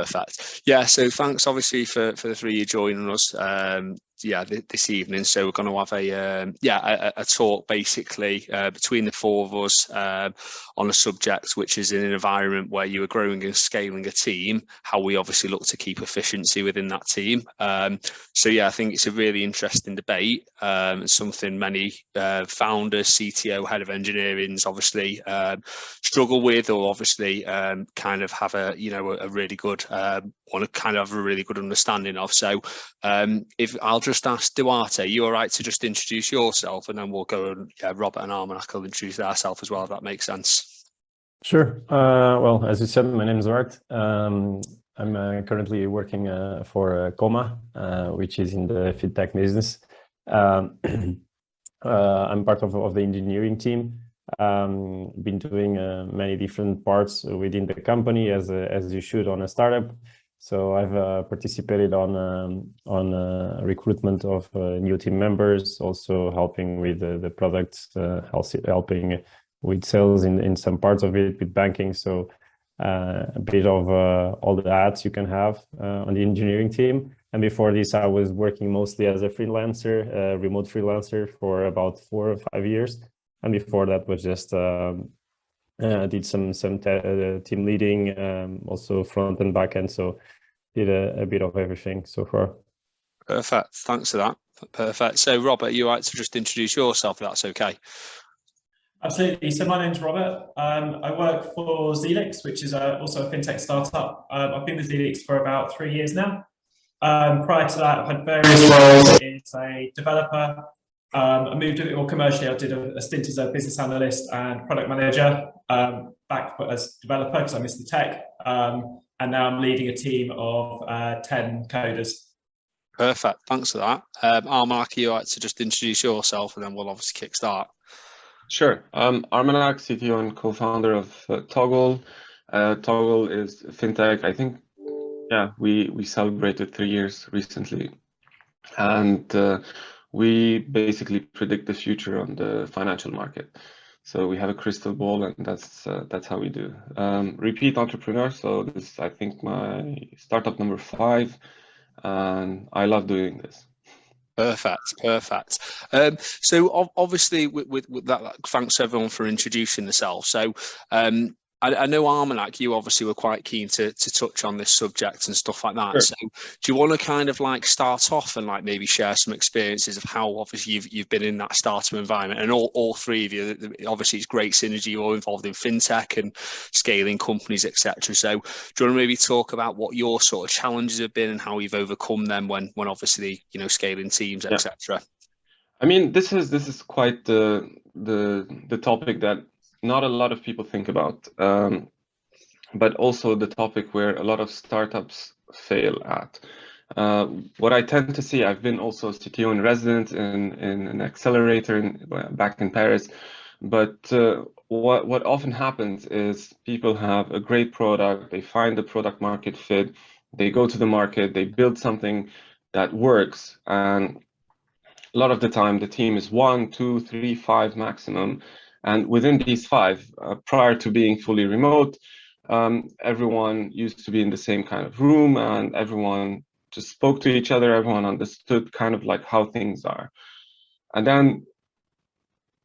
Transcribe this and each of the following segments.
Perfect. Yeah, so thanks obviously for the three of you joining us. This evening. So we're going to have a talk basically between the four of us on a subject which is in an environment where you are growing and scaling a team, how we obviously look to keep efficiency within that team. I think it's a really interesting debate, something many founders, CTO, head of engineering obviously struggle with, or obviously kind of have a really good want to kind of have a really good understanding of. So if I'll just ask Duarte, are you all right to just introduce yourself, and then we'll go and Robert and Armenak will introduce ourselves as well, if that makes sense. Sure. Well, as you said, my name is Duarte. I'm currently working for Coma, which is in the fintech business. I'm part of the engineering team. Been doing many different parts within the company, as you should on a startup. So I've participated on recruitment of new team members, also helping with the product, helping with sales in some parts of it, with banking. So a bit of all the ads you can have on the engineering team. And before this, I was working mostly as a freelancer, remote freelancer, for about 4 or 5 years. And before that was just did some team leading, also front and back end. So did a bit of everything so far. Perfect. Thanks for that. Perfect. So Robert, you like to just introduce yourself, if that's okay? Absolutely. So my name's Robert. I work for Xelix, which is also a fintech startup. I've been with Xelix for about 3 years now. Prior to that, I've had various roles as a developer. I moved a bit more commercially. I did a stint as a business analyst and product manager, back as developer because I missed the tech. And now I'm leading a team of 10 coders. Perfect. Thanks for that. Armenak, you like to just introduce yourself, and then we'll obviously kickstart. Sure. Armenak, CTO and co-founder of Toggle. Toggle is fintech. I think, we celebrated 3 years recently, and we basically predict the future on the financial market. So we have a crystal ball, and that's how we do. Repeat entrepreneur. So this is, I think, my startup number 5, and I love doing this. Perfect. So obviously with that, thanks everyone for introducing themselves. So I know Armenak, you obviously were quite keen to touch on this subject and stuff like that. Sure. So do you want to kind of like start off and like maybe share some experiences of how obviously you've been in that startup environment, and all three of you, obviously it's great synergy, you're all involved in fintech and scaling companies, etc. So do you want to maybe talk about what your sort of challenges have been and how you've overcome them when obviously scaling teams, etc. I mean, this is quite the topic that not a lot of people think about, but also the topic where a lot of startups fail at. What I tend to see, I've been also CTO in residence in an accelerator back in Paris, but what often happens is people have a great product, they find the product market fit, they go to the market, they build something that works, and a lot of the time the team is 1, 2, 3, 5 maximum. And within these 5, prior to being fully remote, everyone used to be in the same kind of room, and everyone just spoke to each other. Everyone understood kind of like how things are. And then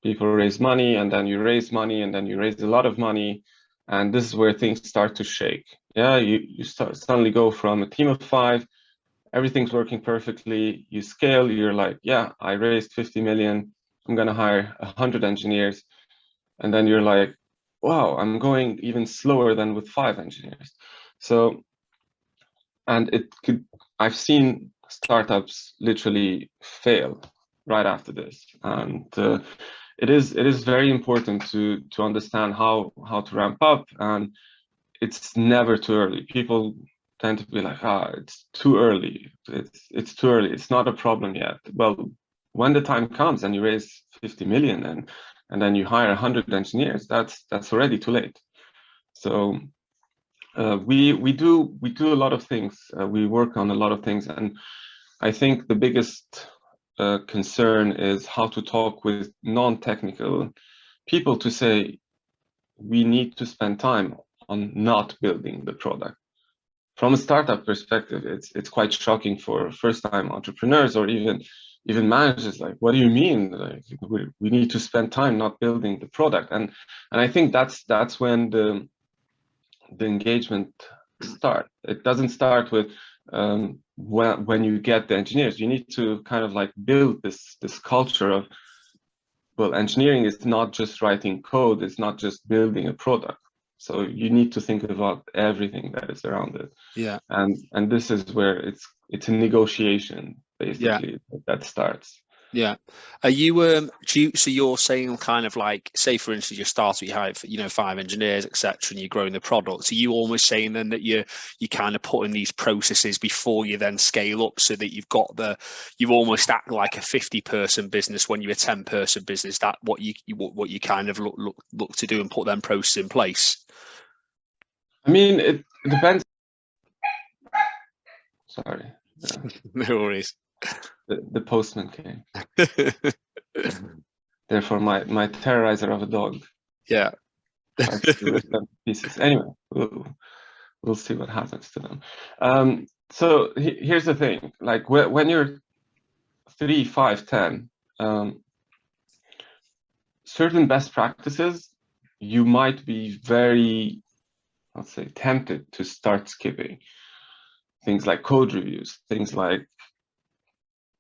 people raise money, and then you raise money, and then you raise a lot of money. And this is where things start to shake. Yeah, you suddenly go from a team of 5, everything's working perfectly. You scale, you're like, yeah, I raised 50 million. I'm going to hire 100 engineers. And then you're like, wow, I'm going even slower than with 5 engineers. So, and I've seen startups literally fail right after this. And it is very important to understand how to ramp up, and it's never too early. People tend to be like, it's too early. It's too early. It's not a problem yet. Well, when the time comes and you raise 50 million and then you hire 100 engineers, that's already too late. So we do a lot of things. We work on a lot of things, and I think the biggest concern is how to talk with non-technical people to say we need to spend time on not building the product. from a startup perspective, it's quite shocking for first-time entrepreneurs or even managers. Like, what do you mean? Like, we need to spend time not building the product, and I think that's when the engagement starts. It doesn't start with when you get the engineers. You need to kind of like build this culture of, well, engineering is not just writing code, it's not just building a product. So you need to think about everything that is around it. Yeah. And this is where it's a negotiation basically that starts. Yeah. Are you so you're saying kind of like, say for instance, you start, you have 5 engineers, etc., and you're growing the product. Are you almost saying then that you kind of put in these processes before you then scale up, so that you almost act like a 50-person business when you're a 10-person business? That what you kind of look to do and put them processes in place? I mean, it depends. Sorry. No worries. The postman came. Therefore, my terrorizer of a dog. Yeah. Pieces. Anyway, we'll see what happens to them. So here's the thing: like when you're 3, 5, 10, certain best practices, you might be very, let's say, tempted to start skipping. Things like code reviews, things like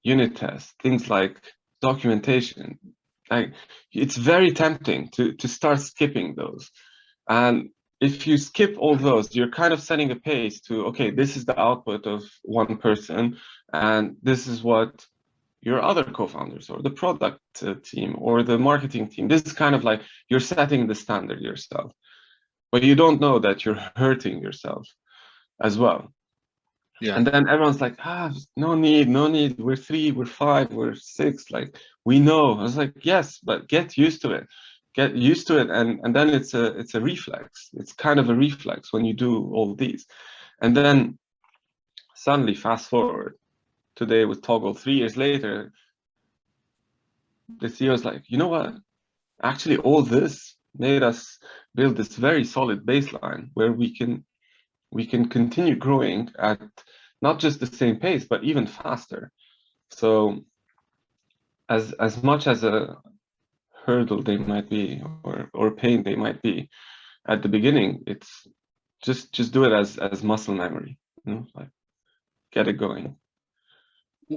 unit tests, things like documentation. Like, it's very tempting to start skipping those. And if you skip all those, you're kind of setting a pace to, okay, this is the output of one person, and this is what your other co-founders or the product team or the marketing team, this is kind of like you're setting the standard yourself. But you don't know that you're hurting yourself as well. Yeah. And then everyone's like, no need. We're 3, we're 5, we're 6. Like, we know. I was like, yes, but get used to it. And then it's a reflex. It's kind of a reflex when you do all these. And then suddenly, fast forward today with Toggle, 3 years later, the CEO is like, you know what? Actually, all this made us build this very solid baseline where we can continue growing at not just the same pace, but even faster. So as much as a hurdle they might be, or pain they might be at the beginning, it's just do it as muscle memory, like get it going.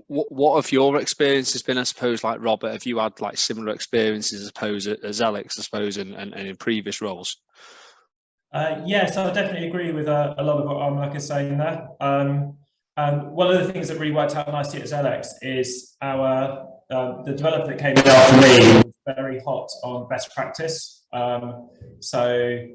What have your experiences been? I suppose, like Robert, have you had like similar experiences, I suppose, at Xelix, I suppose, and in previous roles? Yes, I definitely agree with a lot of what Armenak is saying there. One of the things that really worked out nicely at Xelix is the developer that came in after me was very hot on best practice. So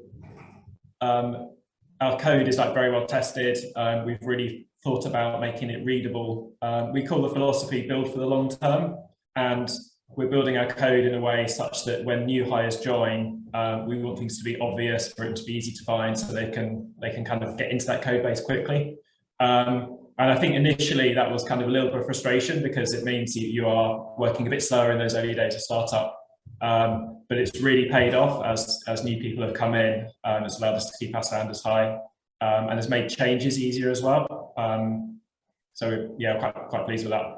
our code is like very well tested. We've really thought about making it readable. We call the philosophy build for the long term, and we're building our code in a way such that when new hires join, we want things to be obvious, for it to be easy to find, so they can kind of get into that code base quickly. And I think initially that was kind of a little bit of frustration, because it means you are working a bit slower in those early days of startup. But it's really paid off as new people have come in. It's allowed us to keep our standards high, and has made changes easier as well. So yeah, quite pleased with that.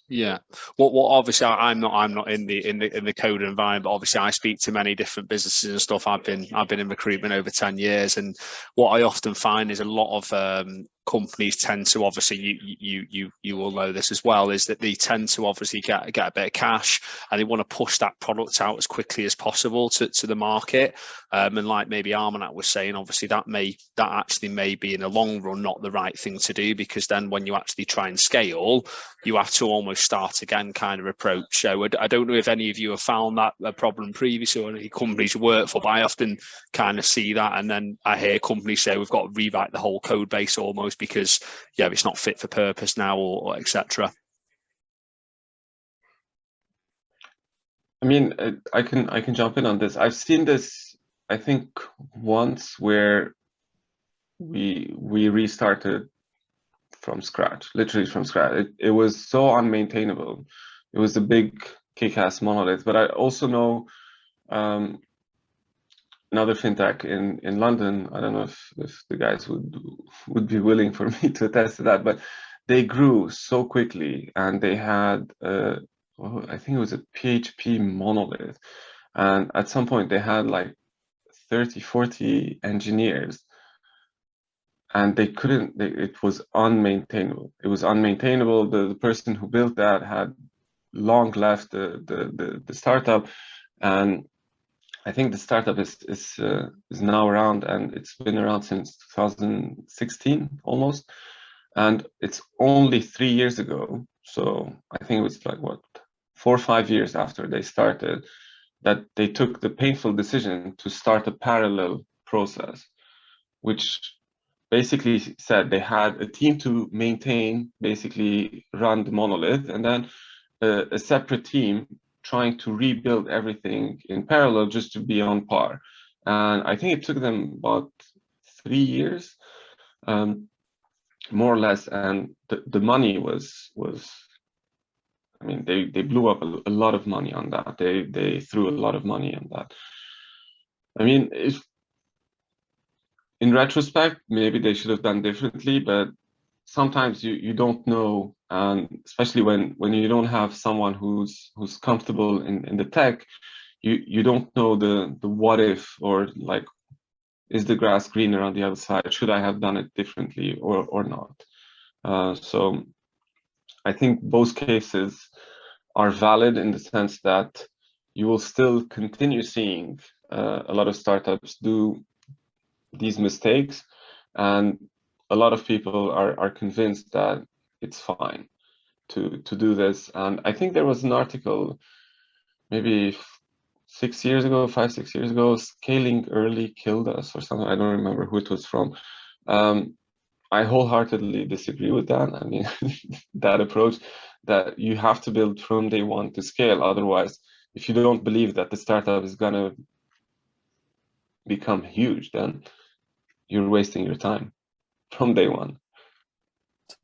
Yeah. What obviously I'm not in the code environment, but obviously I speak to many different businesses and stuff. I've been in recruitment over 10 years, and what I often find is a lot of companies tend to, obviously you will know this as well, is that they tend to obviously get a bit of cash, and they want to push that product out as quickly as possible to the market. And like maybe Armenak was saying, obviously that actually may be in the long run not the right thing to do, because then when you actually try and scale, you have to almost start again kind of approach. So I don't know if any of you have found that a problem previously, or any companies you work for, but I often kind of see that, and then I hear companies say we've got to rewrite the whole code base almost because it's not fit for purpose now, or etc. I mean, I can jump in on this. I've seen this, I think, once, where we restarted from scratch, literally from scratch. It was so unmaintainable. It was a big kick-ass monolith. But I also know another fintech in London. I don't know if the guys would be willing for me to attest to that, but they grew so quickly, and they had I think it was a PHP monolith, and at some point they had like 30-40 engineers, and they couldn't. It was unmaintainable. It was unmaintainable. The person who built that had long left the startup, and I think the startup is now around, and it's been around since 2016 almost, and it's only 3 years ago. So I think it was like what, 4 or 5 years after they started, that they took the painful decision to start a parallel process, which basically said they had a team to maintain, basically run the monolith, and then a separate team trying to rebuild everything in parallel just to be on par. And I think it took them about 3 years, more or less. And the money was I mean, they blew up a lot of money on that. They threw a lot of money on that. I mean, if in retrospect, maybe they should have done differently, but sometimes you don't know, and especially when you don't have someone who's comfortable in the tech, you don't know the what if, or like, is the grass greener on the other side? Should I have done it differently or not? So I think both cases are valid in the sense that you will still continue seeing a lot of startups do these mistakes, and a lot of people are convinced that it's fine to do this. And I think there was an article maybe 6 years ago, 5-6 years ago, scaling early killed us or something. I don't remember who it was from. I wholeheartedly disagree with that. I mean, that approach, that you have to build from day one to scale. Otherwise, if you don't believe that the startup is gonna become huge, then you're wasting your time from day one.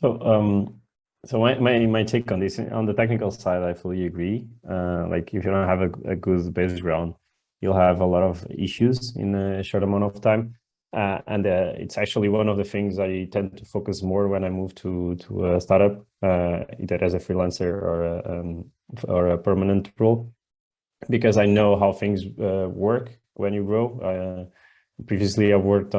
So my take on this, on the technical side, I fully agree. Like, if you don't have a good background, you'll have a lot of issues in a short amount of time. And it's actually one of the things I tend to focus more when I move to a startup, either as a freelancer or a permanent role, because I know how things work when you grow. Previously, I've worked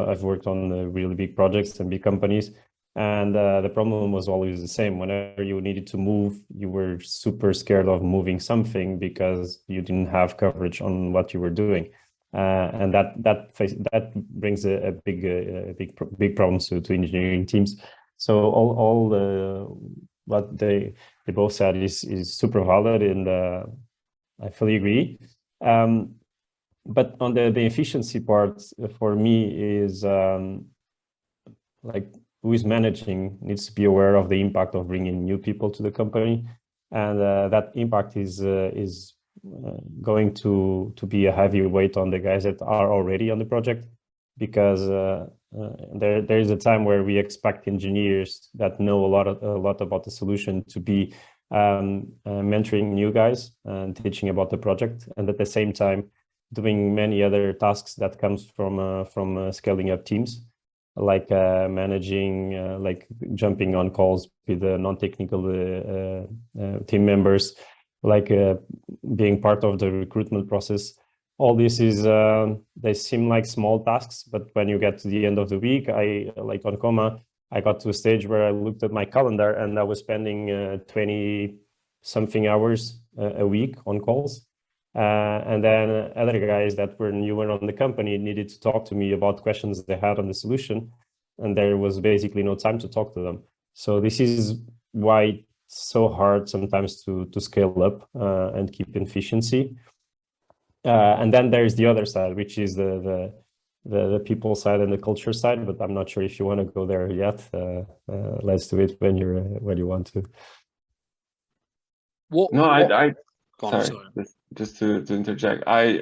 on really big projects and big companies, and the problem was always the same. Whenever you needed to move, you were super scared of moving something because you didn't have coverage on what you were doing. And that brings a big problems to engineering teams. So all what they both said is super valid, and I fully agree. But on the efficiency part, for me, is like, who is managing needs to be aware of the impact of bringing new people to the company, and that impact is going to be a heavy weight on the guys that are already on the project, because there is a time where we expect engineers that know a lot about the solution to be mentoring new guys and teaching about the project, and at the same time doing many other tasks that comes from scaling up teams, like managing, like jumping on calls with the non-technical team members, like being part of the recruitment process. All this is, they seem like small tasks, but when you get to the end of the week, like on Coma, I got to a stage where I looked at my calendar and I was spending 20 something hours a week on calls. And then other guys that were newer on the company needed to talk to me about questions they had on the solution, and there was basically no time to talk to them. So this is why it's so hard sometimes to scale up and keep efficiency. And then there's the other side, which is the people side and the culture side. But I'm not sure if you want to go there yet. Let's do it when you want to. Sorry. Just to interject, I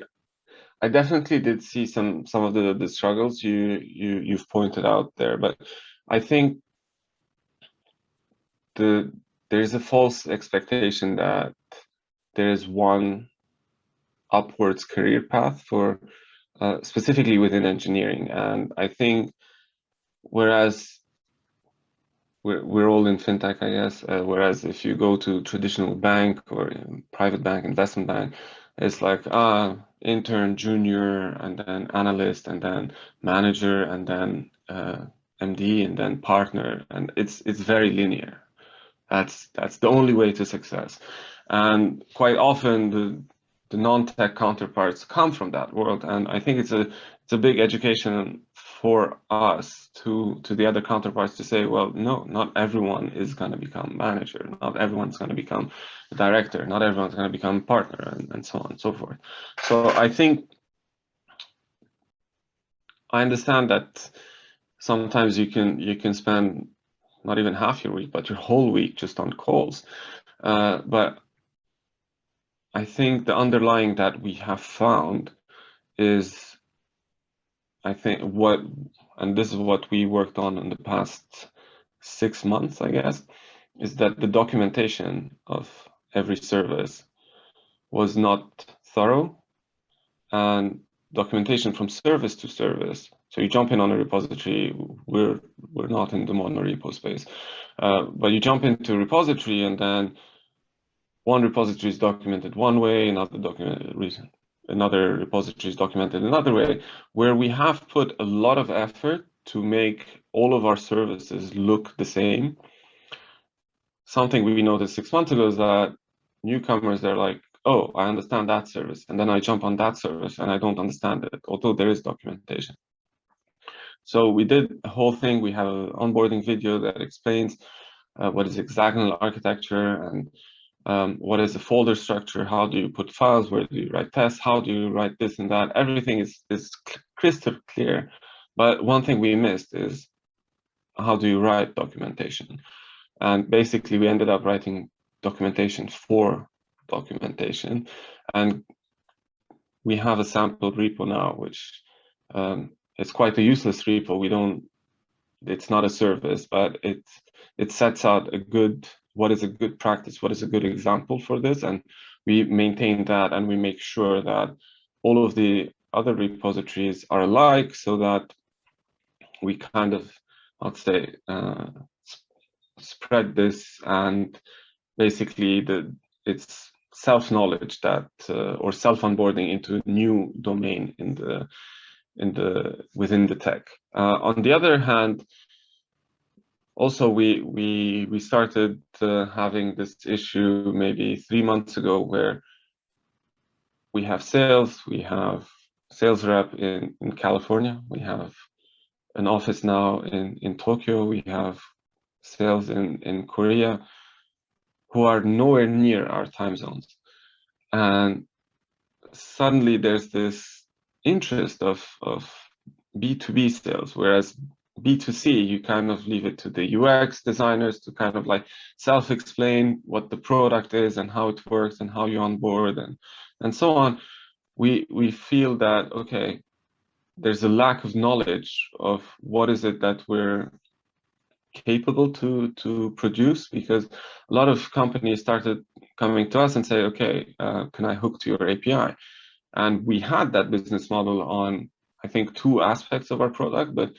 definitely did see some of the struggles you've pointed out there, but I think there's a false expectation that there is one upwards career path for specifically within engineering. And I think whereas we're all in fintech, I guess, whereas if you go to traditional bank or private bank, investment bank, it's like intern, junior, and then analyst, and then manager, and then MD, and then partner, and it's very linear. That's the only way to success. And quite often the non-tech counterparts come from that world, and I think it's a big education for us to the other counterparts to say, well, no, not everyone is going to become manager, not everyone's going to become a director, not everyone's going to become partner, and so on and so forth. So I think I understand that sometimes you can spend not even half your week, but your whole week just on calls. But I think the underlying that we have found is, I think and this is what we worked on in the past 6 months, I guess, is that the documentation of every service was not thorough, and documentation from service to service. So you jump in on a repository, we're not in the monorepo space, but you jump into a repository, and then one repository is documented one way, another repository is documented another way, where we have put a lot of effort to make all of our services look the same. Something we noticed 6 months ago is that newcomers, they're like, oh, I understand that service, and then I jump on that service and I don't understand it, although there is documentation. So we did a whole thing. We have an onboarding video that explains what is hexagonal architecture, and what is the folder structure, how do you put files, where do you write tests, how do you write this and that. Everything is crystal clear. But one thing we missed is, how do you write documentation? And basically we ended up writing documentation for documentation, and we have a sample repo now, which it's quite a useless repo. It's not a service, but it sets out what is a good practice, what is a good example for this, and we maintain that, and we make sure that all of the other repositories are alike, so that we kind of, I'd say, spread this, and basically it's self-knowledge that or self-onboarding into a new domain within the tech. On the other hand, also we started having this issue maybe 3 months ago, where we have sales rep in California, we have an office now in Tokyo, we have sales in Korea, who are nowhere near our time zones. And suddenly there's this interest of B2B sales, whereas B2C, you kind of leave it to the UX designers to kind of like self-explain what the product is and how it works and how you onboard and so on. We feel that, okay, there's a lack of knowledge of what is it that we're capable to produce, because a lot of companies started coming to us and say, okay, can I hook to your API? And we had that business model on, I think, 2 aspects of our product, but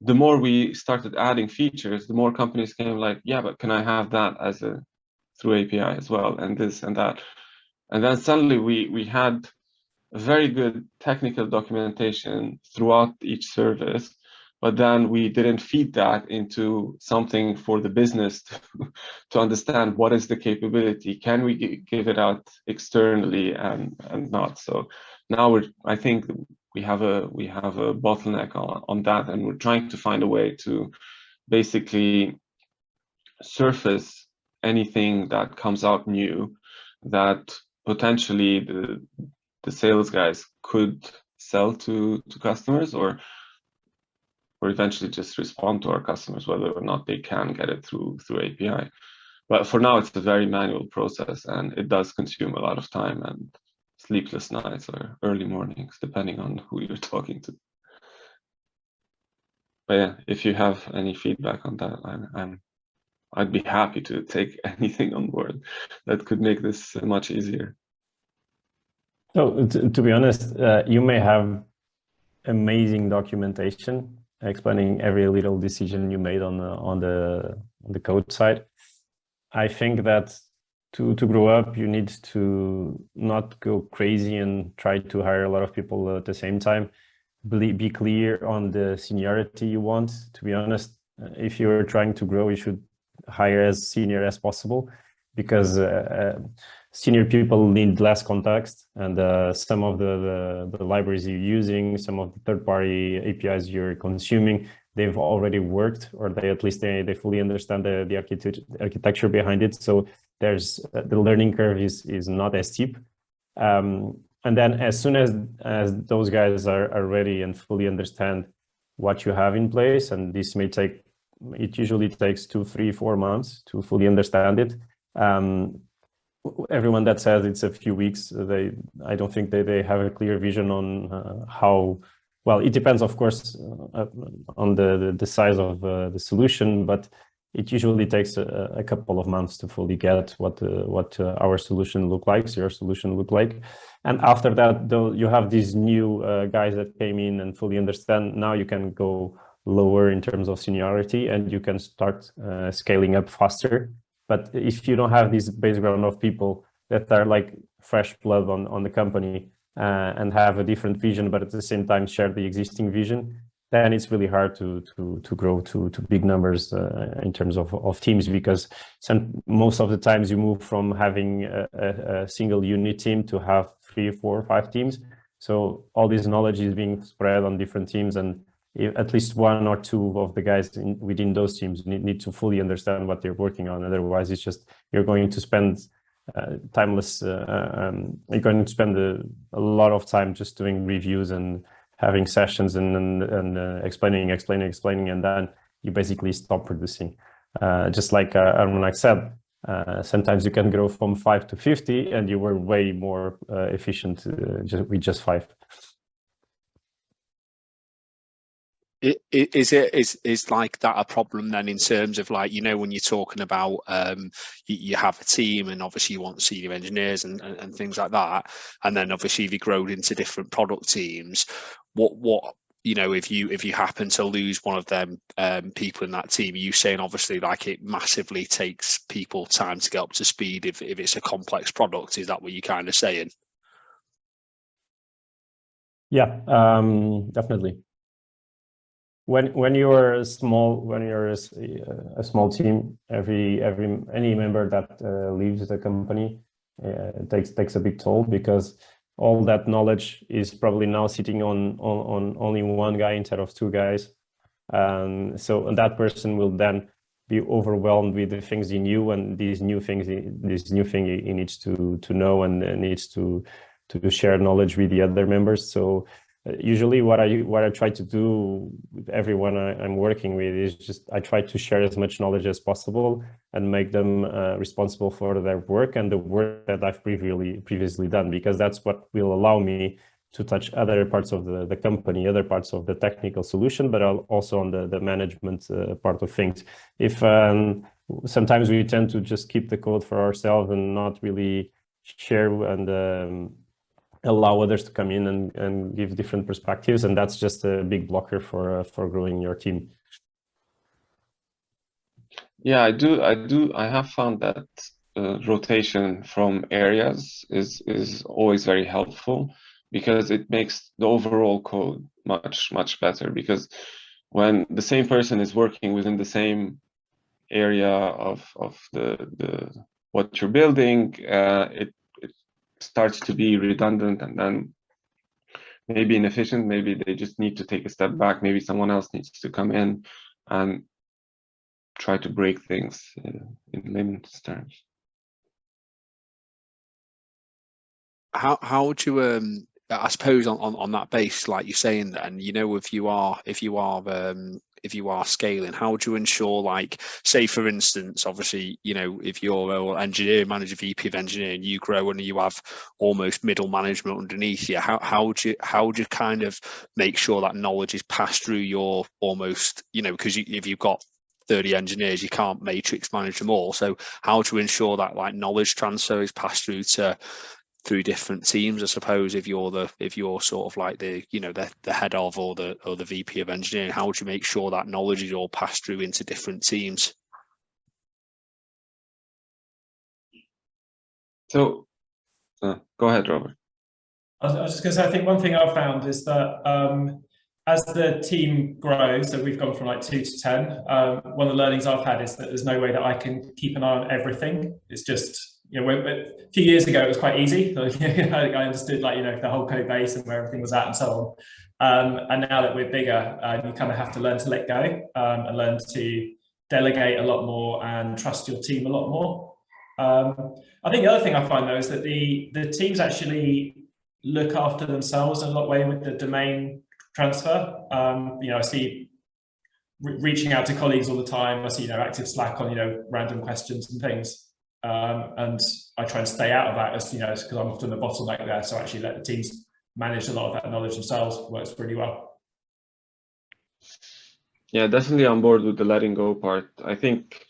the more we started adding features, the more companies came like, yeah, but can I have that through API as well, and this and that. And then suddenly we had a very good technical documentation throughout each service, but then we didn't feed that into something for the business to understand what is the capability. Can we give it out externally and not? So now I think we have a bottleneck on that, and we're trying to find a way to basically surface anything that comes out new that potentially the sales guys could sell to customers, or eventually just respond to our customers, whether or not they can get it through API. But for now, it's a very manual process, and it does consume a lot of time and sleepless nights or early mornings, depending on who you're talking to. But yeah, if you have any feedback on that, I'd be happy to take anything on board that could make this much easier. So to be honest, you may have amazing documentation explaining every little decision you made on the code side. I think that to grow up, you need to not go crazy and try to hire a lot of people at the same time. Be clear on the seniority you want. To be honest, if you're trying to grow, you should hire as senior as possible, because senior people need less context, and some of the libraries you're using, some of the third-party APIs you're consuming, they've already worked, or at least they fully understand the architecture behind it. So there's the learning curve is not as steep. And then as soon as those guys are ready and fully understand what you have in place, and this may take, it usually takes 2, 3, 4 months to fully understand it. Everyone that says it's a few weeks, I don't think they have a clear vision on how, well, it depends, of course, on the size of the solution, but it usually takes a couple of months to fully get what our solution look like, your solution look like. And after that, though, you have these new guys that came in and fully understand. Now you can go lower in terms of seniority, and you can start scaling up faster. But if you don't have this background of people that are like fresh blood on the company and have a different vision, but at the same time share the existing vision, then it's really hard to grow to big numbers in terms of teams, because most of the times you move from having a single unit team to have 3, 4, 5 teams. So all this knowledge is being spread on different teams, and at least 1 or 2 of the guys within those teams need to fully understand what they're working on. Otherwise, it's just, you're going to spend you're going to spend a lot of time just doing reviews and having sessions and explaining, and then you basically stop producing. Just like Armenak said, sometimes you can grow from 5 to 50, and you were way more efficient with just 5. Is like that a problem then, in terms of, like, when you're talking about you have a team, and obviously you want senior engineers and things like that, and then obviously if you grow into different product teams, what if you happen to lose one of them people in that team, are you saying obviously like it massively takes people time to get up to speed if it's a complex product? Is that what you're kind of saying? Yeah, definitely. When you're a small team, any member that leaves the company takes a big toll, because all that knowledge is probably now sitting on only one guy instead of 2 guys, and that person will then be overwhelmed with the things he knew, and this new thing he needs to know, and needs to share knowledge with the other members. So usually what I try to do with everyone I'm working with is just, I try to share as much knowledge as possible and make them responsible for their work and the work that I've previously done, because that's what will allow me to touch other parts of the company, other parts of the technical solution, but also on the management part of things. If sometimes we tend to just keep the code for ourselves and not really share and allow others to come in and give different perspectives, and that's just a big blocker for growing your team. Yeah, I have found that rotation from areas is always very helpful, because it makes the overall code much better. Because when the same person is working within the same area of the what you're building, it starts to be redundant, and then maybe inefficient. Maybe they just need to take a step back. Maybe someone else needs to come in and try to break things in layman's terms. How would you I suppose on that base, like you're saying, then if you are scaling, how would you ensure, like, say for instance, obviously, if you're an engineering manager, VP of engineering, you grow and you have almost middle management underneath you, how would you kind of make sure that knowledge is passed through your almost, because if you've got 30 engineers, you can't matrix manage them all. So how to ensure that, like, knowledge transfer is passed through to through different teams? I suppose if you're sort of like the head of or the VP of engineering, how would you make sure that knowledge is all passed through into different teams? So go ahead, Robert. I was just going to say, I think one thing I've found is that as the team grows, so we've gone from like 2 to 10, one of the learnings I've had is that there's no way that I can keep an eye on everything. It's just, a few years ago, it was quite easy. I understood the whole code base and where everything was at and so on. And now that we're bigger, you kind of have to learn to let go and learn to delegate a lot more and trust your team a lot more. I think the other thing I find though is that the teams actually look after themselves in a lot of way with the domain transfer. I see reaching out to colleagues all the time. I see active Slack on random questions and things, and I try and stay out of that as because I'm often the bottleneck there. So actually let the teams manage a lot of that knowledge themselves works really well. Yeah, definitely on board with the letting go part. I think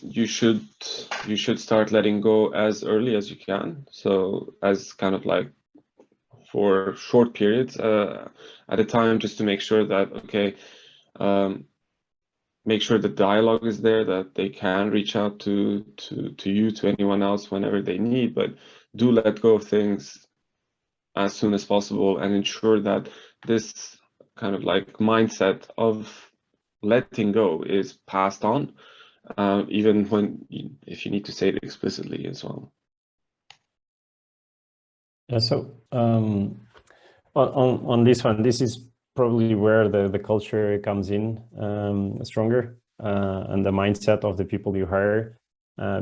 you should start letting go as early as you can. So as kind of like for short periods at a time, just to make sure that make sure the dialogue is there, that they can reach out to you, to anyone else whenever they need, but do let go of things as soon as possible and ensure that this kind of like mindset of letting go is passed on, even if you need to say it explicitly as well. Yeah, so on this one, this is probably where the culture comes in stronger, and the mindset of the people you hire,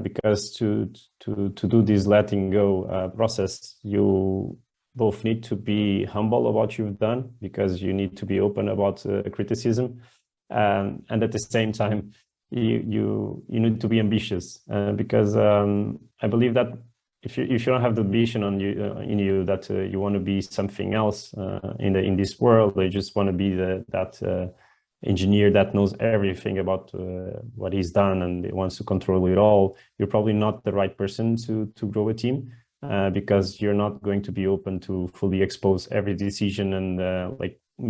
because to do this letting go process, you both need to be humble about what you've done, because you need to be open about criticism, and at the same time you need to be ambitious, because I believe that if you don't have the vision in you that you want to be something else in this world, you just want to be that engineer that knows everything about what he's done and wants to control it all, you're probably not the right person to grow a team, because you're not going to be open to fully expose every decision, and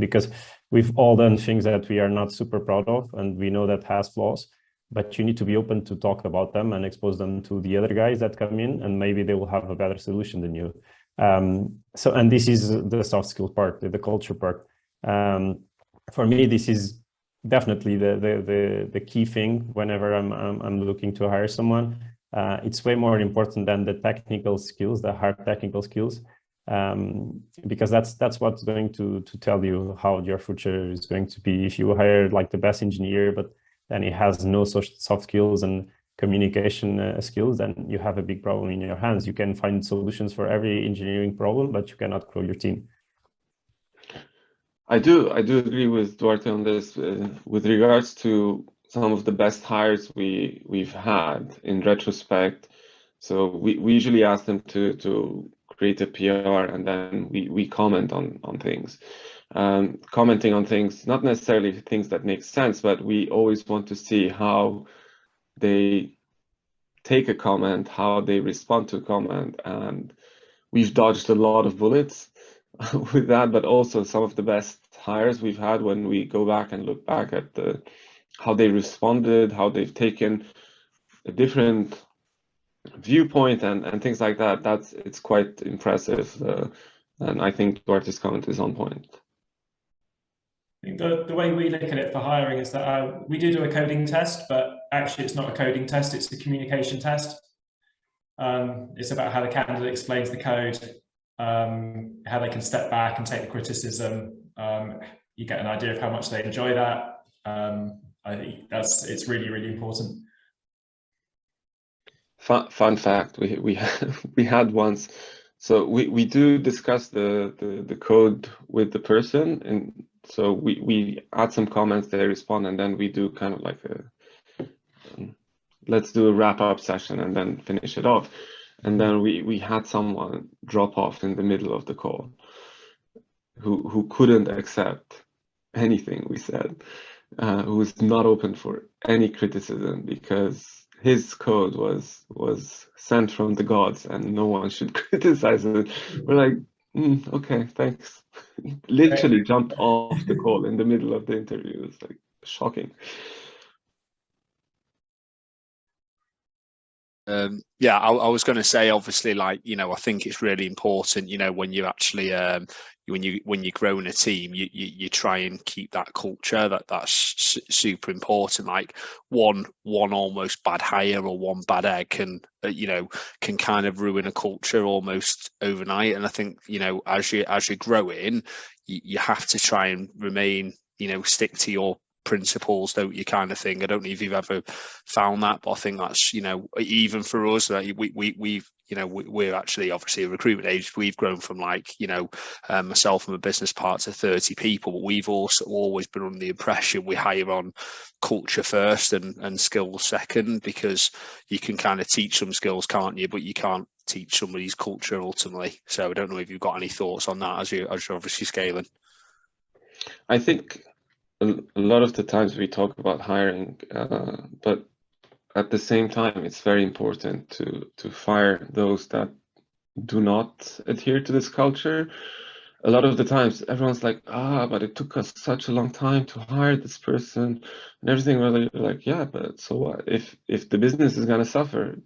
because we've all done things that we are not super proud of and we know that has flaws, but you need to be open to talk about them and expose them to the other guys that come in, and maybe they will have a better solution than you. And this is the soft skill part, the culture part. For me, this is definitely the key thing whenever I'm looking to hire someone. It's way more important than the technical skills, the hard technical skills, because that's what's going to tell you how your future is going to be. If you hire like the best engineer, but then he has no soft skills and communication skills, then you have a big problem in your hands. You can find solutions for every engineering problem, but you cannot grow your team. I do agree with Duarte on this. With regards to some of the best hires we've had in retrospect, so we usually ask them to create a PR, and then we comment on things. Commenting on things, not necessarily things that make sense, but we always want to see how they take a comment, how they respond to a comment, and we've dodged a lot of bullets with that, but also some of the best hires we've had, when we go back and look back at how they responded, how they've taken a different viewpoint and things like that. It's quite impressive, and I think Duarte's comment is on point. I think the way we look at it for hiring is that we do a coding test, but actually it's not a coding test, it's a communication test. It's about how the candidate explains the code, how they can step back and take the criticism. You get an idea of how much they enjoy that. I think it's really, really important. Fun fact, we had once, so we do discuss the code with the person, and so we add some comments, they respond, and then we do kind of like let's do a wrap-up session and then finish it off. And then we had someone drop off in the middle of the call who couldn't accept anything we said, who was not open for any criticism, because his code was sent from the gods and no one should criticize it. We're like, okay, thanks. Literally jumped off the call in the middle of the interview. It's like shocking. Yeah, I was going to say, obviously, like, you know, I think it's really important, you know, when you actually when you grow in a team, you try and keep that culture. That's super important. Like one almost bad hire or one bad egg can can kind of ruin a culture almost overnight. And I think, you know, as you're growing, you have to try and remain, you know, stick to your principles, don't you, kind of thing. I don't know if you've ever found that, but I think that's, you know, even for us, that we've you know, we're actually obviously a recruitment agency. We've grown from, like, you know, myself and my business partner to 30 people, but we've also always been under the impression we hire on culture first and skills second, because you can kind of teach some skills, can't you, but you can't teach somebody's culture ultimately. So I don't know if you've got any thoughts on that as you're obviously scaling. I think a lot of the times we talk about hiring, but at the same time, it's very important to fire those that do not adhere to this culture. A lot of the times, everyone's like, but it took us such a long time to hire this person and everything. We're like, yeah, but so what? If the business is going to suffer,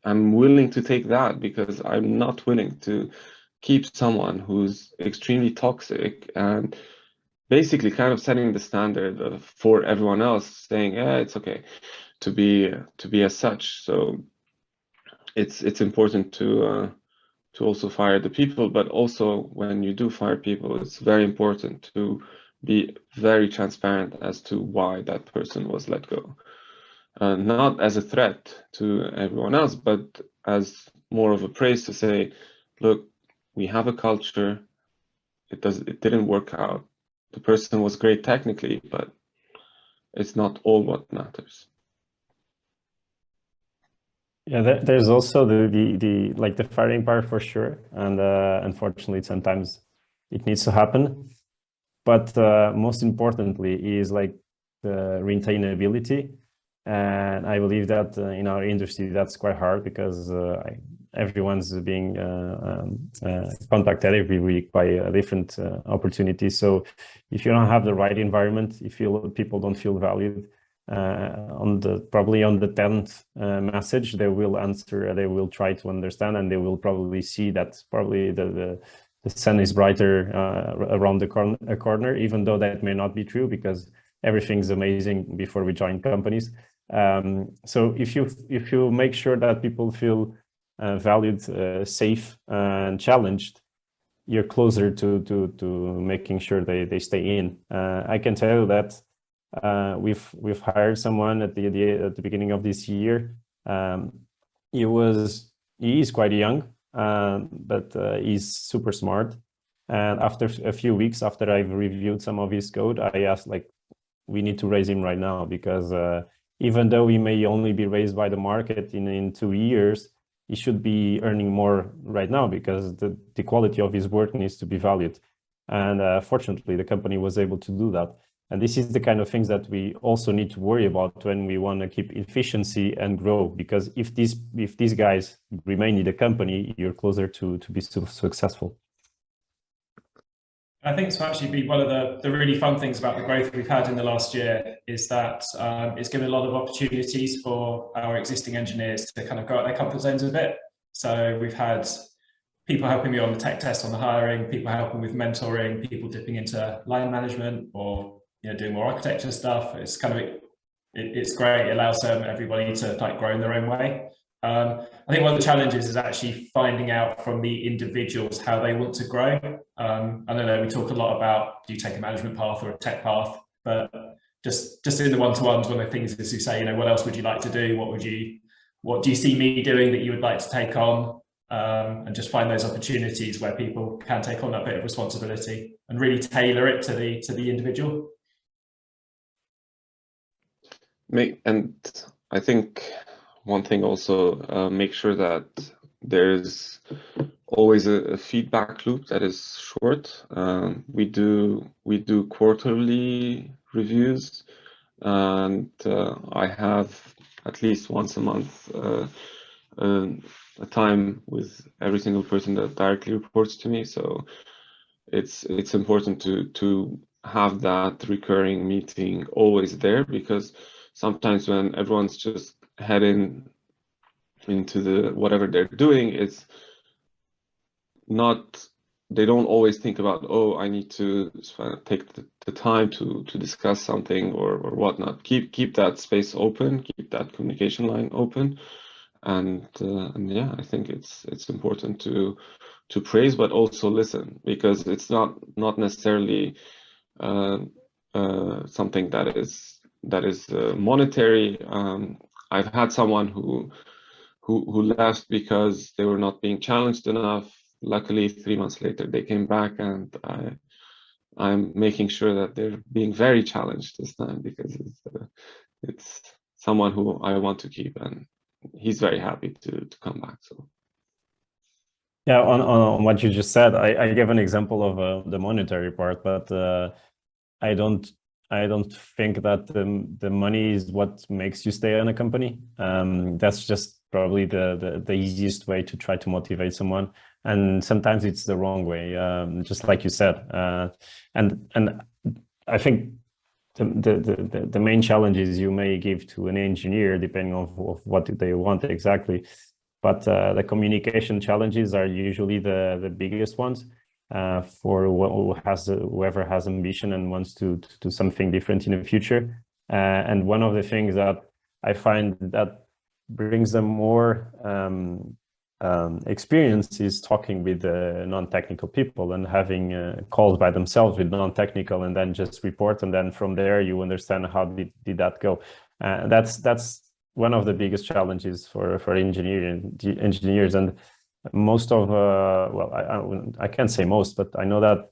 I'm willing to take that, because I'm not willing to keep someone who's extremely toxic and basically kind of setting the standard for everyone else, saying, yeah, it's okay to be as such. So it's important to also fire the people, but also when you do fire people, it's very important to be very transparent as to why that person was let go. Not as a threat to everyone else, but as more of a praise to say, look, we have a culture. It didn't work out. The person was great technically, but it's not all what matters. Yeah, there's also the like the firing part for sure, and unfortunately sometimes it needs to happen. But most importantly is like the retainability, and I believe that in our industry that's quite hard, because everyone's being contacted every week by different opportunities. So if you don't have the right environment, if people don't feel valued, probably on the 10th message, they will answer, they will try to understand, and they will probably see that probably the sun is brighter around the corner, even though that may not be true, because everything's amazing before we join companies. So if you make sure that people feel valued, safe, and challenged, you're closer to making sure they stay in. I can tell you that we've hired someone at the beginning of this year. He is quite young, but he's super smart. And after a few weeks, after I've reviewed some of his code, I asked, like, we need to raise him right now, because even though he may only be raised by the market in 2 years, he should be earning more right now, because the quality of his work needs to be valued. And fortunately, the company was able to do that. And this is the kind of things that we also need to worry about when we want to keep efficiency and grow, because if these guys remain in the company, you're closer to be successful. I think it's actually been one of the really fun things about the growth we've had in the last year is that it's given a lot of opportunities for our existing engineers to kind of go out their comfort zones a bit. So we've had people helping me on the tech test, on the hiring, people helping with mentoring, people dipping into line management, or doing more architecture stuff. It's kind of it's great. It allows everybody to like grow in their own way. I think one of the challenges is actually finding out from the individuals how they want to grow. I don't know, we talk a lot about, do you take a management path or a tech path? But just in the one-to-ones, one of the things is to say, what else would you like to do? What do you see me doing that you would like to take on? And just find those opportunities where people can take on that bit of responsibility and really tailor it to the individual. And I think one thing also, make sure that there's always a feedback loop that is short. We do quarterly reviews, and I have at least once a month, a time with every single person that directly reports to me. So it's important to have that recurring meeting always there, because sometimes when everyone's just heading into the whatever they're doing, it's not, they don't always think about, oh, I need to take the time to discuss something or whatnot. Keep that space open, keep that communication line open, and yeah, I think it's important to praise but also listen, because it's not necessarily something that is monetary. I've had someone who left because they were not being challenged enough. Luckily, 3 months later, they came back, and I'm making sure that they're being very challenged this time, because it's someone who I want to keep, and he's very happy to come back. So. Yeah, on what you just said, I gave an example of the monetary part, but I don't think that the money is what makes you stay in a company. That's just probably the easiest way to try to motivate someone, and sometimes it's the wrong way, just like you said. And I think the main challenges you may give to an engineer, depending on what they want exactly. But the communication challenges are usually the biggest ones for whoever has ambition and wants to do something different in the future. And one of the things that I find that brings them more experience is talking with non-technical people and having calls by themselves with non-technical, and then just report, and then from there you understand how did that go. That's one of the biggest challenges for engineers, and most of well, I can't say most, but I know that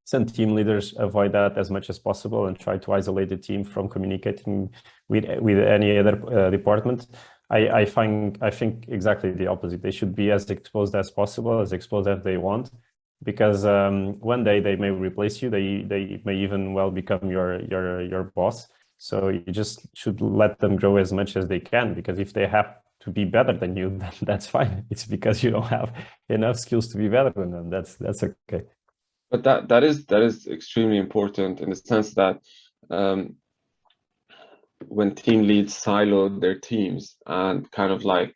some team leaders avoid that as much as possible and try to isolate the team from communicating with any other department. I think exactly the opposite. They should be as exposed as possible, as exposed as they want, because one day they may replace you. They may even well become your boss. So you just should let them grow as much as they can, because if they have to be better than you, that's fine. It's because you don't have enough skills to be better than them. That's okay. But that is extremely important, in the sense that when team leads silo their teams and kind of like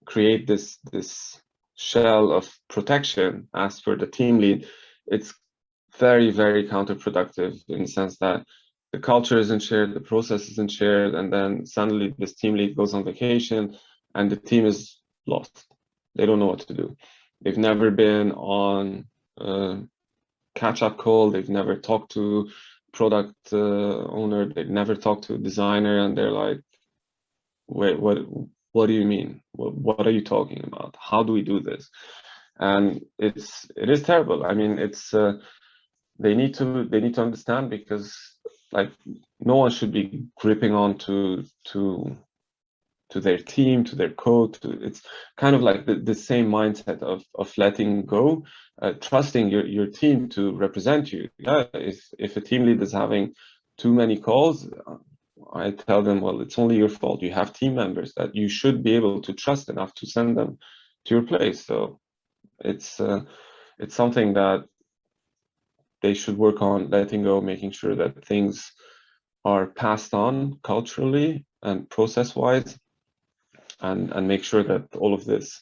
create this shell of protection as per the team lead, it's very, very counterproductive, in the sense that the culture isn't shared, the process isn't shared, and then suddenly this team lead goes on vacation and the team is lost. They don't know what to do. They've never been on a catch-up call. They've never talked to product owner. They've never talked to a designer, and they're like, wait, what do you mean? What are you talking about? How do we do this? And it is terrible. I mean, it's they need to understand, because like no one should be gripping on to their team, to their code. It's kind of like the same mindset of letting go, trusting your team to represent you. Yeah, if a team lead is having too many calls, I tell them, well, it's only your fault. You have team members that you should be able to trust enough to send them to your place. So it's something that they should work on, letting go, making sure that things are passed on culturally and process-wise, and make sure that all of this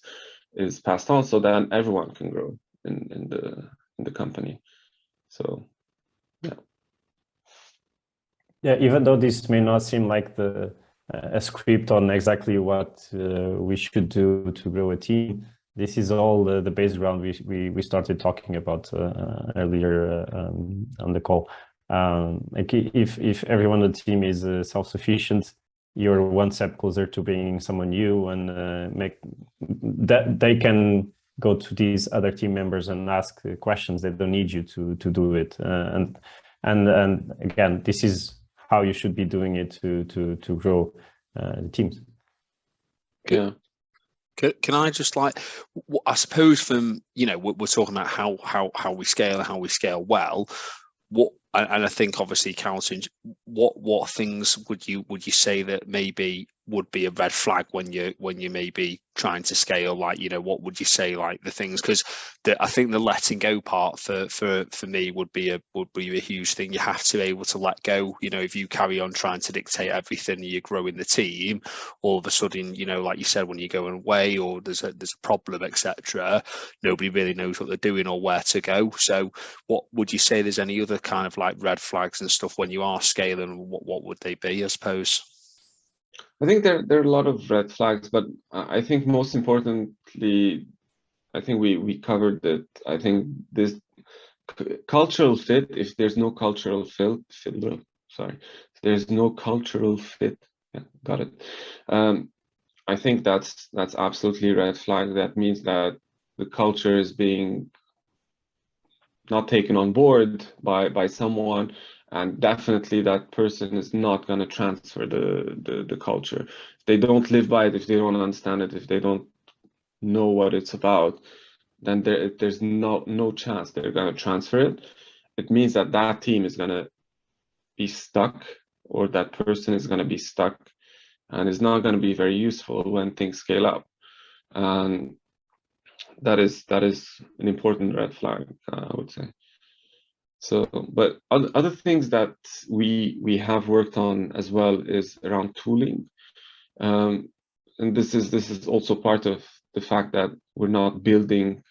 is passed on, so that everyone can grow in the company. So yeah, even though this may not seem like a script on exactly what we should do to grow a team, this is all the base ground we started talking about earlier on the call. Like if everyone on the team is self-sufficient, you're one step closer to being someone new, and make that they can go to these other team members and ask questions. They don't need you to do it. And again, this is how you should be doing it to grow the teams. Yeah. Can I just I suppose from, we're talking about how we scale and how we scale well. And I think obviously counting, what things would you say that maybe would be a red flag when you may be trying to scale? Like, you know, what would you say, like the things? Because I think the letting go part for me would be a huge thing. You have to be able to let go. You know, if you carry on trying to dictate everything, you're growing the team, all of a sudden, you know, like you said, when you're going away or there's a problem, etc., nobody really knows what they're doing or where to go. So what would you say, there's any other kind of like red flags and stuff when you are scaling? What would they be, I suppose? I think there are a lot of red flags, but I think most importantly, I think we covered it. I think this cultural fit, if there's no cultural fit, if there's no cultural fit, yeah, got it. I think that's absolutely a red flag. That means that the culture is being not taken on board by someone, and definitely that person is not going to transfer the culture. If they don't live by it, if they don't understand it, if they don't know what it's about, then there's no chance they're going to transfer it. It means that that team is going to be stuck, or that person is going to be stuck, and is not going to be very useful when things scale up. And that is an important red flag, I would say. So, but other things that we have worked on as well is around tooling, and this is also part of the fact that we're not building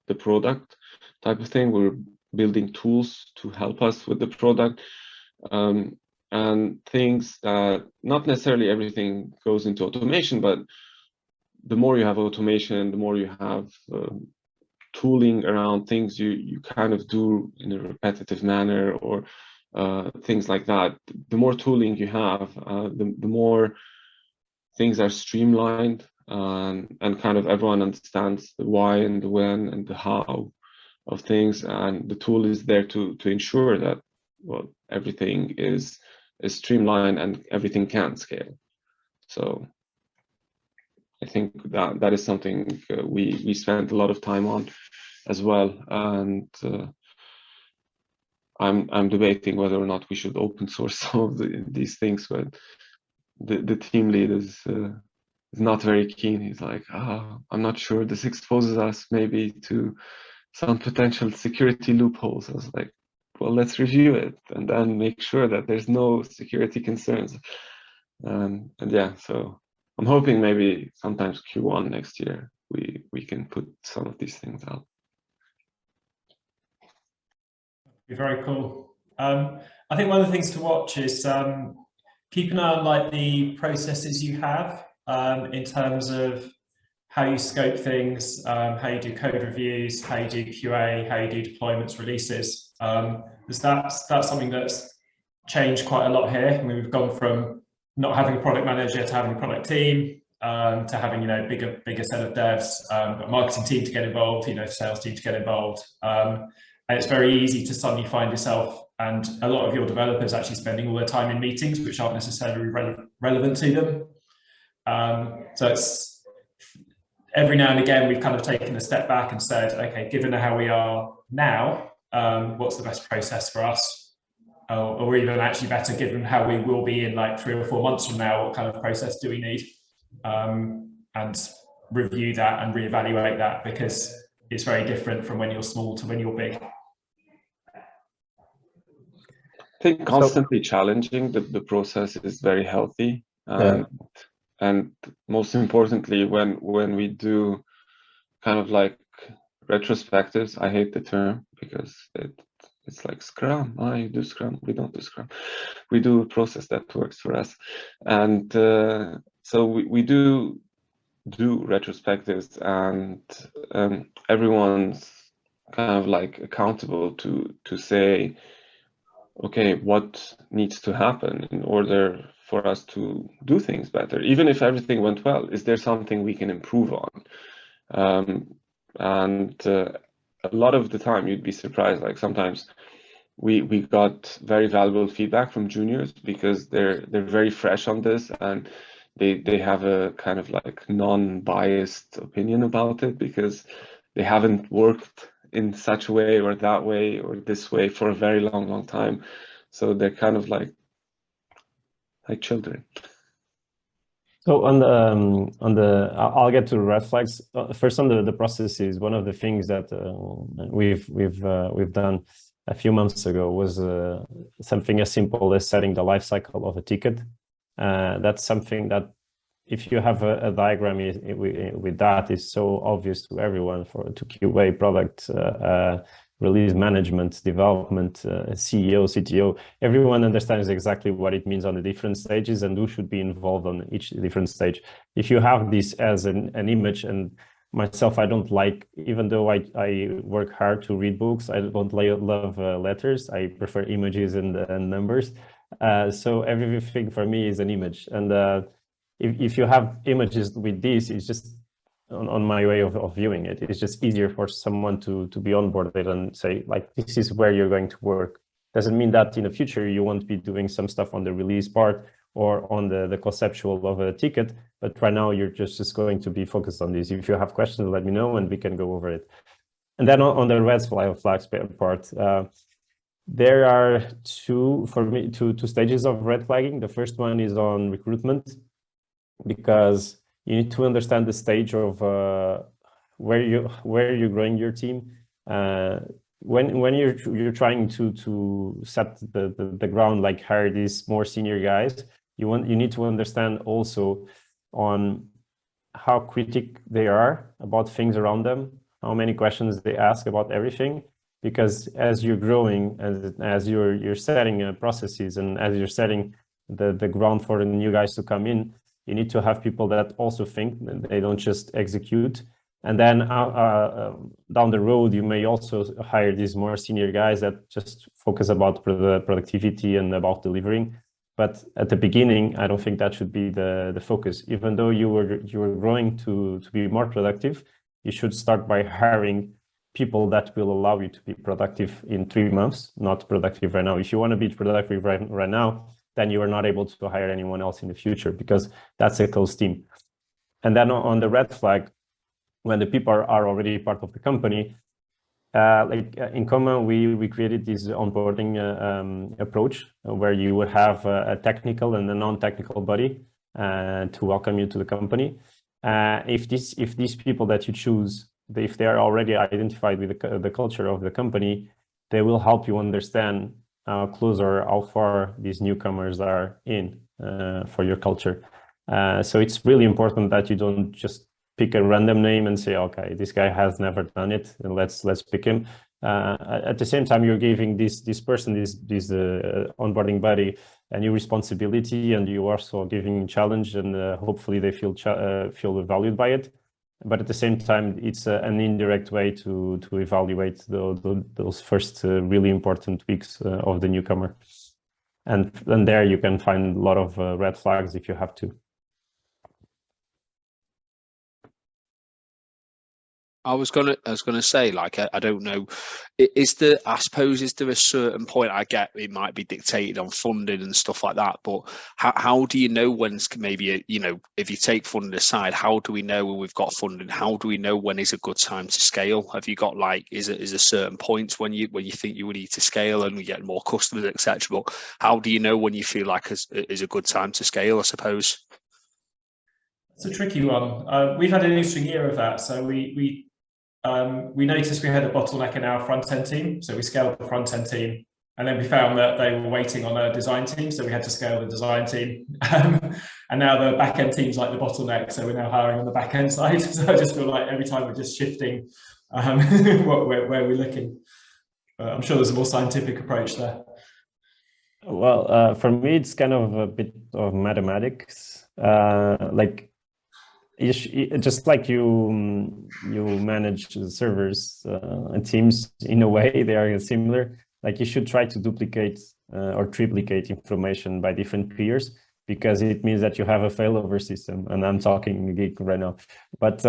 the product type of thing. We're building tools to help us with the product, and things that not necessarily everything goes into automation, but the more you have automation, the more you have tooling around things you kind of do in a repetitive manner, or things like that. The more tooling you have, the more things are streamlined, and kind of everyone understands the why and the when and the how of things, and the tool is there to ensure that, well, everything is streamlined and everything can scale. So I think that is something we spent a lot of time on as well, and I'm debating whether or not we should open source some of these things, but the team lead is not very keen. He's like, I'm not sure, this exposes us maybe to some potential security loopholes. I was like, well, let's review it and then make sure that there's no security concerns. And yeah, so I'm hoping maybe sometimes Q1 next year we can put some of these things out. Very cool. I think one of the things to watch is keep an eye on like the processes you have in terms of how you scope things, how you do code reviews, how you do QA, how you do deployments, releases. Because that's something that's changed quite a lot here. I mean, we've gone from not having a product manager to having a product team, to having, you know, bigger set of devs, a marketing team to get involved, you know, sales team to get involved. And it's very easy to suddenly find yourself and a lot of your developers actually spending all their time in meetings which aren't necessarily relevant to them. So it's every now and again we've kind of taken a step back and said, okay, given how we are now, what's the best process for us? Or even actually better, given how we will be in like 3 or 4 months from now, what kind of process do we need? And review that and reevaluate that, because it's very different from when you're small to when you're big. I think constantly challenging the process is very healthy, and most importantly, when we do kind of like retrospectives, I hate the term because it's like Scrum. You do Scrum, we don't do Scrum. We do a process that works for us, and so we do retrospectives, and everyone's kind of like accountable to say, okay, what needs to happen in order for us to do things better? Even if everything went well, is there something we can improve on? And a lot of the time you'd be surprised, like sometimes we got very valuable feedback from juniors because they're very fresh on this, and they have a kind of like non-biased opinion about it because they haven't worked in such a way or that way or this way for a very long time. So they're kind of like children. So I'll get to red flags. First on the processes, one of the things that we've done a few months ago was something as simple as setting the life cycle of a ticket. That's something that if you have a diagram with that, is so obvious to everyone, to QA, product, release management, development, CEO, CTO, everyone understands exactly what it means on the different stages and who should be involved on each different stage. If you have this as an image, and myself, I don't like, even though I work hard to read books, I don't love letters. I prefer images and numbers. So everything for me is an image. And if you have images with this, it's just on my way of viewing it. It's just easier for someone to be onboarded and say, like, this is where you're going to work. Doesn't mean that in the future you won't be doing some stuff on the release part or on the conceptual of a ticket, but right now you're just going to be focused on this. If you have questions, let me know and we can go over it. And then on the red flags part, there are two stages of red flagging. The first one is on recruitment, because you need to understand the stage of where you're growing your team. When you're trying to set the ground, like hire these more senior guys, you need to understand also on how critic they are about things around them, how many questions they ask about everything. Because as you're growing, as you're setting processes, and as you're setting the ground for the new guys to come in, you need to have people that also think, they don't just execute. And then down the road, you may also hire these more senior guys that just focus about the productivity and about delivering. But at the beginning, I don't think that should be the focus. Even though you were growing to be more productive, you should start by hiring people that will allow you to be productive in 3 months, not productive right now. If you want to be productive right now, then you are not able to hire anyone else in the future, because that's a closed team. And then on the red flag, when the people are already part of the company, in Common, we created this onboarding approach where you would have a technical and a non-technical body to welcome you to the company. If these people that you choose, if they are already identified with the culture of the company, they will help you understand how close or how far these newcomers are in for your culture. So it's really important that you don't just pick a random name and say, okay, this guy has never done it, and let's pick him. At the same time, you're giving this person, this onboarding buddy, a new responsibility, and you also giving challenge, and hopefully they feel valued by it. But at the same time, it's an indirect way to evaluate those first really important weeks of the newcomer. And there you can find a lot of red flags if you have to. I was gonna say, like, I don't know, I suppose is there a certain point? I get it might be dictated on funding and stuff like that, but how do you know when's maybe if you take funding aside, how do we know when we've got funding? How do we know when is a good time to scale? Have you got is a certain point when you think you will need to scale and we get more customers, etc.? But how do you know when you feel like is a good time to scale, I suppose? It's a tricky one. We've had an interesting year of that. So we noticed we had a bottleneck in our front-end team. So we scaled the front-end team, and then we found that they were waiting on a design team. So we had to scale the design team. And now the back-end team's like the bottleneck. So we're now hiring on the back-end side. So I just feel like every time we're just shifting where we're looking. I'm sure there's a more scientific approach there. Well, for me, it's kind of a bit of mathematics. Just like you manage the servers and teams, in a way they are similar. Like, you should try to duplicate or triplicate information by different peers, because it means that you have a failover system. And I'm talking geek right now, but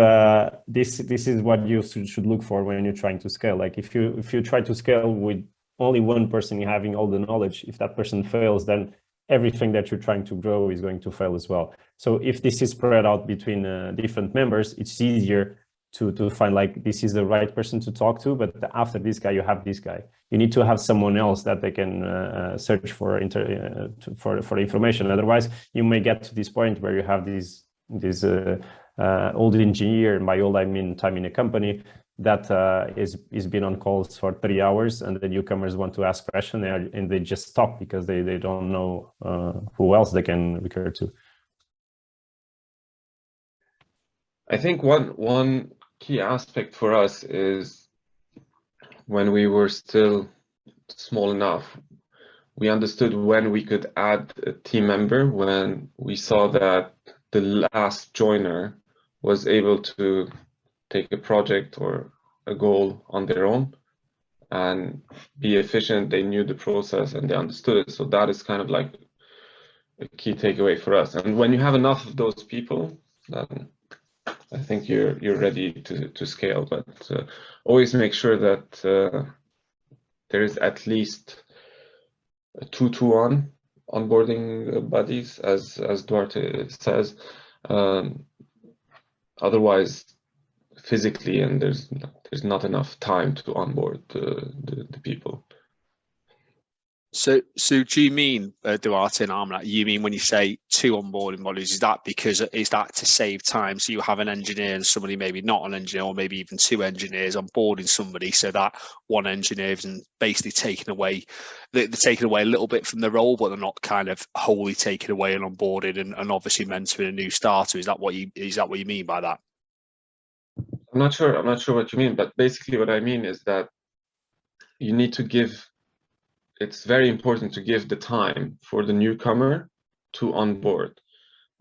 this is what you should look for when you're trying to scale. Like, if you try to scale with only one person having all the knowledge, if that person fails, then everything that you're trying to grow is going to fail as well. So if this is spread out between different members, it's easier to find, like, this is the right person to talk to, but after this guy, you have this guy. You need to have someone else that they can search for information. Otherwise, you may get to this point where you have these this old engineer, and by old I mean time in a company, that is been on calls for 3 hours, and the newcomers want to ask questions and they just stop because they don't know who else they can recur to. I think one key aspect for us is when we were still small enough, we understood when we could add a team member when we saw that the last joiner was able to take a project or a goal on their own and be efficient. They knew the process and they understood it. So that is kind of like a key takeaway for us. And when you have enough of those people, then I think you're ready to scale. But always make sure that there is at least a 2-to-1 onboarding buddies, as Duarte says. Otherwise, physically, and there's not enough time to onboard the people. So do you mean, Duarte and Armenak, you mean when you say 2 onboarding bodies, is that to save time? So you have an engineer and somebody maybe not an engineer, or maybe even 2 engineers onboarding somebody, so that one engineer isn't basically they're taking away a little bit from the role, but they're not kind of wholly taken away and onboarded and obviously mentoring a new starter. Is that what you mean by that? I'm not sure what you mean, but basically what I mean is that you need to it's very important to give the time for the newcomer to onboard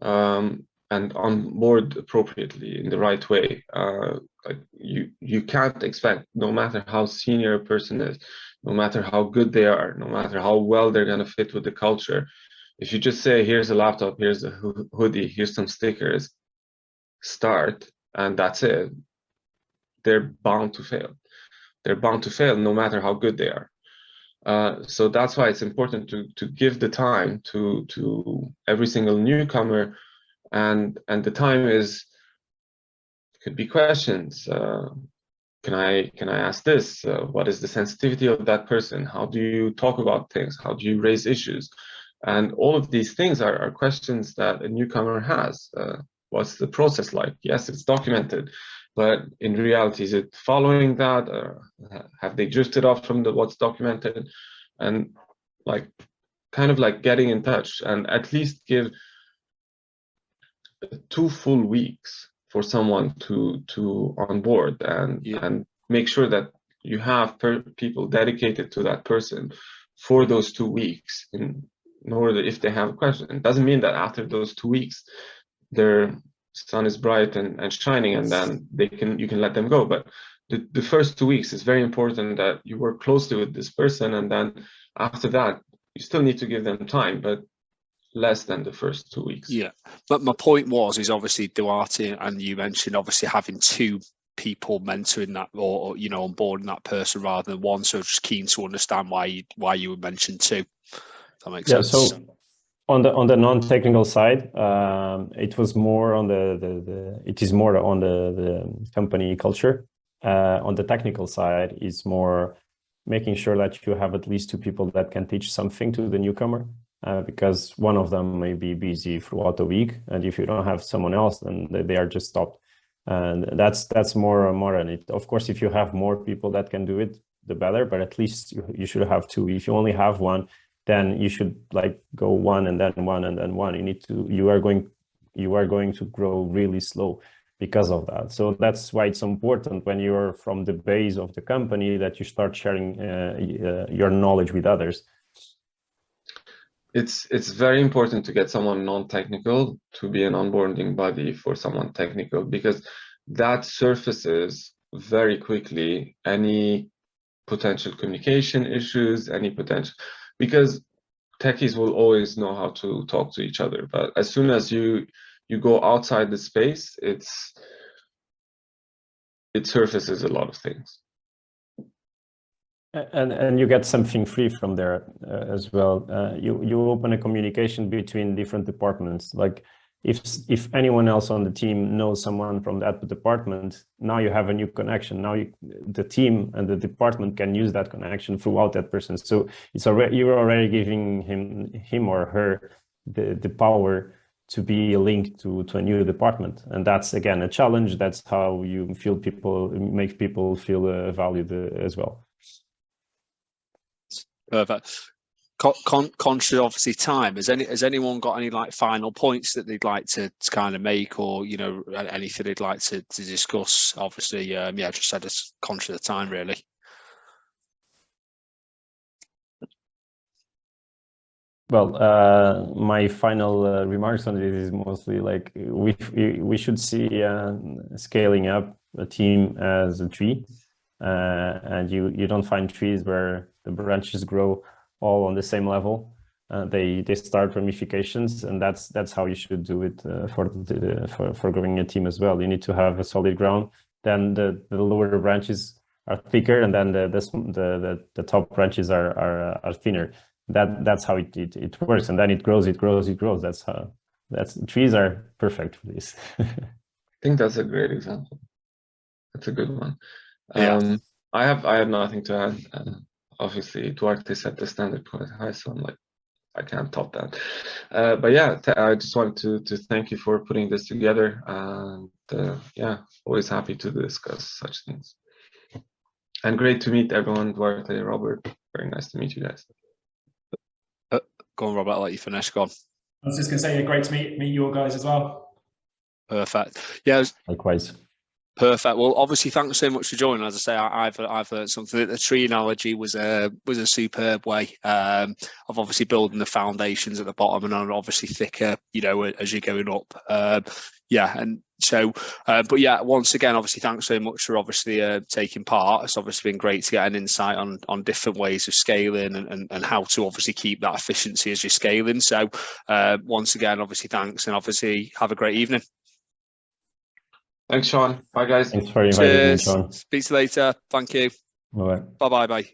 and onboard appropriately in the right way. Like you can't expect, no matter how senior a person is, no matter how good they are, no matter how well they're going to fit with the culture, if you just say, here's a laptop, here's a hoodie, here's some stickers, start, and that's it, they're bound to fail. They're bound to fail no matter how good they are. So that's why it's important to give the time to every single newcomer, and the time could be questions. Can I ask this? What is the sensitivity of that person? How do you talk about things? How do you raise issues? And all of these things are questions that a newcomer has. What's the process like? Yes, it's documented, but in reality, is it following that? Or have they drifted off from what's documented? And kind of like getting in touch, and at least give 2 full weeks for someone to onboard, and make sure that you have people dedicated to that person for those 2 weeks in order, if they have a question. It doesn't mean that after those 2 weeks their sun is bright and shining and then you can let them go, but the first 2 weeks is very important that you work closely with this person, and then after that you still need to give them time, but less than the first 2 weeks. Yeah, but my point is obviously Duarte, and you mentioned obviously having 2 people mentoring that, or onboarding that person rather than 1. So just keen to understand why you would mention 2. If that makes sense. So on the non-technical side, it was more on it is more on the company culture. On the technical side, it's more making sure that you have at least 2 people that can teach something to the newcomer, because one of them may be busy throughout the week, and if you don't have someone else, then they are just stopped. And that's more on it. Of course, if you have more people that can do it, the better, but at least you should have 2. If you only have 1, then you should go 1 and then 1 and then 1. You are going to grow really slow because of that. So that's why it's important when you're from the base of the company that you start sharing your knowledge with others. It's very important to get someone non-technical to be an onboarding buddy for someone technical, because that surfaces very quickly any potential communication issues, because techies will always know how to talk to each other, but as soon as you go outside the space, it surfaces a lot of things. And you get something free from there as well. You open a communication between different departments. Like if anyone else on the team knows someone from that department, now you have a new connection. Now the team and the department can use that connection throughout that person. So you're already giving him or her the power to be linked to a new department. And that's, again, a challenge. That's how you feel make people feel valued as well. Perfect. Conscious, obviously, time. Has anyone got any like final points that they'd like to kind of make, or anything they'd like to discuss? Obviously, just said it's conscious of time, really. Well, my final remarks on it is mostly like we should see scaling up a team as a tree, and you don't find trees where the branches grow all on the same level. They start ramifications, and that's how you should do it for growing a team as well. You need to have a solid ground. Then the lower branches are thicker, and then the top branches are thinner. That's how it works, and then it grows. That's trees are perfect for this. I think that's a great example. That's a good one. Yeah. I have nothing to add. Obviously, Duarte set the standard quite high, so I'm like, I can't top that. But yeah, I just wanted to thank you for putting this together, and yeah, always happy to discuss such things. And great to meet everyone, Duarte, Robert. Very nice to meet you guys. Go on, Robert. I'll let you finish. Go on. I was just going to say, great to meet you guys as well. Perfect. Yeah. Likewise. Perfect. Well, obviously, thanks so much for joining. As I say, I've heard something. The tree analogy was a superb way of obviously building the foundations at the bottom, and are obviously thicker, as you're going up. And so, but yeah, once again, obviously, thanks so much for obviously taking part. It's obviously been great to get an insight on different ways of scaling and how to obviously keep that efficiency as you're scaling. So, once again, obviously, thanks, and obviously have a great evening. Thanks, Shaun. Bye, guys. Thanks for inviting me, Cheers. Shaun. Speak to you later. Thank you. Bye. Bye.